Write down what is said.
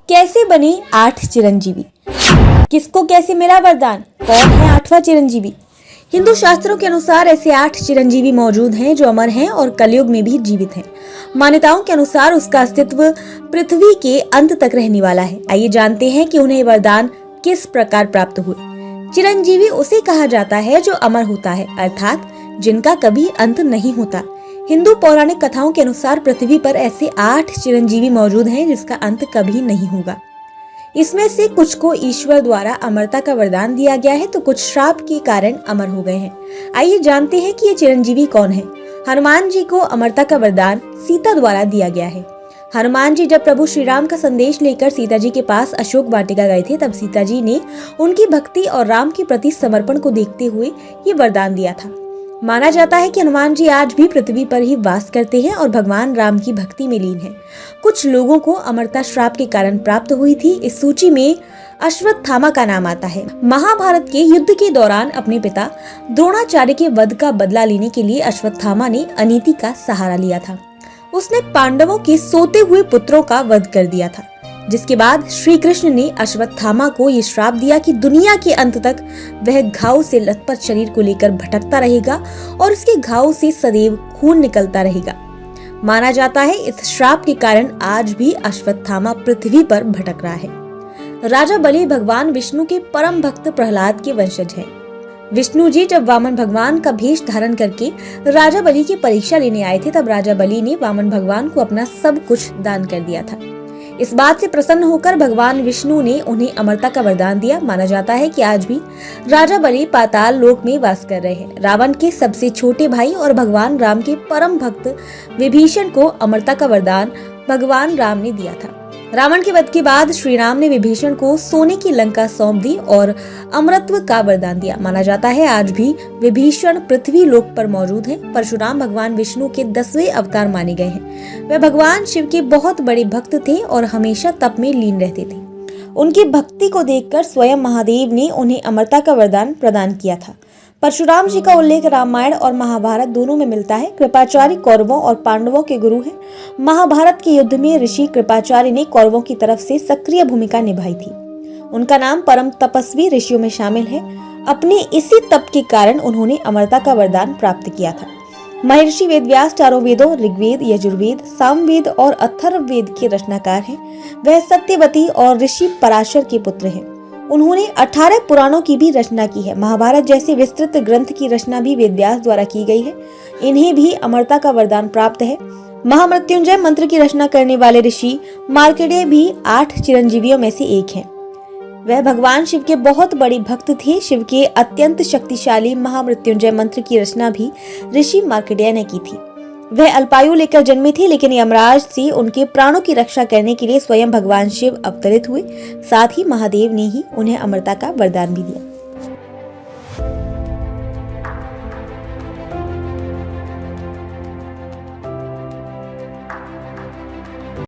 कैसे बने 8 चिरंजीवी? किसको कैसे मिला वरदान? कौन है 8वां चिरंजीवी? हिंदू शास्त्रों के अनुसार ऐसे 8 चिरंजीवी मौजूद हैं जो अमर हैं और कलयुग में भी जीवित हैं। मान्यताओं के अनुसार उसका अस्तित्व पृथ्वी के अंत तक रहने वाला है। आइए जानते हैं कि उन्हें वरदान किस प्रकार प्राप्त हुए। चिरंजीवी उसे कहा जाता है जो अमर होता है, अर्थात जिनका कभी अंत नहीं होता। हिंदू पौराणिक कथाओं के अनुसार पृथ्वी पर ऐसे 8 चिरंजीवी मौजूद हैं जिसका अंत कभी नहीं होगा। इसमें से कुछ को ईश्वर द्वारा अमरता का वरदान दिया गया है तो कुछ श्राप के कारण अमर हो गए हैं। आइए जानते हैं कि ये चिरंजीवी कौन है। हनुमान जी को अमरता का वरदान सीता द्वारा दिया गया है। हनुमान जी जब प्रभु श्री राम का संदेश लेकर सीता जी के पास अशोक वाटिका गए थे, तब सीता जी ने उनकी भक्ति और राम के प्रति समर्पण को देखते हुए ये वरदान दिया था। माना जाता है कि हनुमान जी आज भी पृथ्वी पर ही वास करते हैं और भगवान राम की भक्ति में लीन हैं। कुछ लोगों को अमरता श्राप के कारण प्राप्त हुई थी। इस सूची में अश्वत्थामा का नाम आता है। महाभारत के युद्ध के दौरान अपने पिता द्रोणाचार्य के वध का बदला लेने के लिए अश्वत्थामा ने अनीति का सहारा लिया था। उसने पांडवों के सोते हुए पुत्रों का वध कर दिया था, जिसके बाद श्री कृष्ण ने अश्वत्थामा को ये श्राप दिया कि दुनिया के अंत तक वह घाव से लथपथ शरीर को लेकर भटकता रहेगा और उसके घाव से सदैव खून निकलता रहेगा। माना जाता है इस श्राप के कारण आज भी अश्वत्थामा पृथ्वी पर भटक रहा है। राजा बलि भगवान विष्णु के परम भक्त प्रहलाद के वंशज हैं। विष्णु जी जब वामन भगवान का भेष धारण करके राजा बलि की परीक्षा लेने आए थे, तब राजा बलि ने वामन भगवान को अपना सब कुछ दान कर दिया था। इस बात से प्रसन्न होकर भगवान विष्णु ने उन्हें अमरता का वरदान दिया। माना जाता है कि आज भी राजा बलि पाताल लोक में वास कर रहे हैं। रावण के सबसे छोटे भाई और भगवान राम के परम भक्त विभीषण को अमरता का वरदान भगवान राम ने दिया था। रावण के वध के बाद श्री राम ने विभीषण को सोने की लंका सौंप दी और अमरत्व का वरदान दिया। माना जाता है आज भी विभीषण पृथ्वी लोक पर मौजूद हैं। परशुराम भगवान विष्णु के 10वें अवतार माने गए हैं। वे भगवान शिव के बहुत बड़े भक्त थे और हमेशा तप में लीन रहते थे। उनकी भक्ति को देखकर स्वयं महादेव ने उन्हें अमरता का वरदान प्रदान किया था। परशुराम जी का उल्लेख रामायण और महाभारत दोनों में मिलता है। कृपाचार्य कौरवों और पांडवों के गुरु हैं। महाभारत के युद्ध में ऋषि कृपाचार्य ने कौरवों की तरफ से सक्रिय भूमिका निभाई थी। उनका नाम परम तपस्वी ऋषियों में शामिल है। अपने इसी तप के कारण उन्होंने अमरता का वरदान प्राप्त किया था। महर्षि वेदव्यास चारों वेदों ऋग्वेद, यजुर्वेद, सामवेद और अथर्ववेद के रचनाकार हैं। वह सत्यवती और ऋषि पराशर के पुत्र हैं। उन्होंने 18 पुराणों की भी रचना की है। महाभारत जैसे विस्तृत ग्रंथ की रचना भी वेदव्यास द्वारा की गई है। इन्हें भी अमरता का वरदान प्राप्त है। महामृत्युंजय मंत्र की रचना करने वाले ऋषि मार्कंडेय भी 8 चिरंजीवियों में से एक हैं। वह भगवान शिव के बहुत बड़े भक्त थे। शिव के अत्यंत शक्तिशाली महामृत्युंजय मंत्र की रचना भी ऋषि मार्कंडेय ने की थी। वह अल्पायु लेकर जन्मे थे, लेकिन यमराज से उनके प्राणों की रक्षा करने के लिए स्वयं भगवान शिव अवतरित हुए। साथ ही महादेव ने ही उन्हें अमरता का वरदान भी दिया।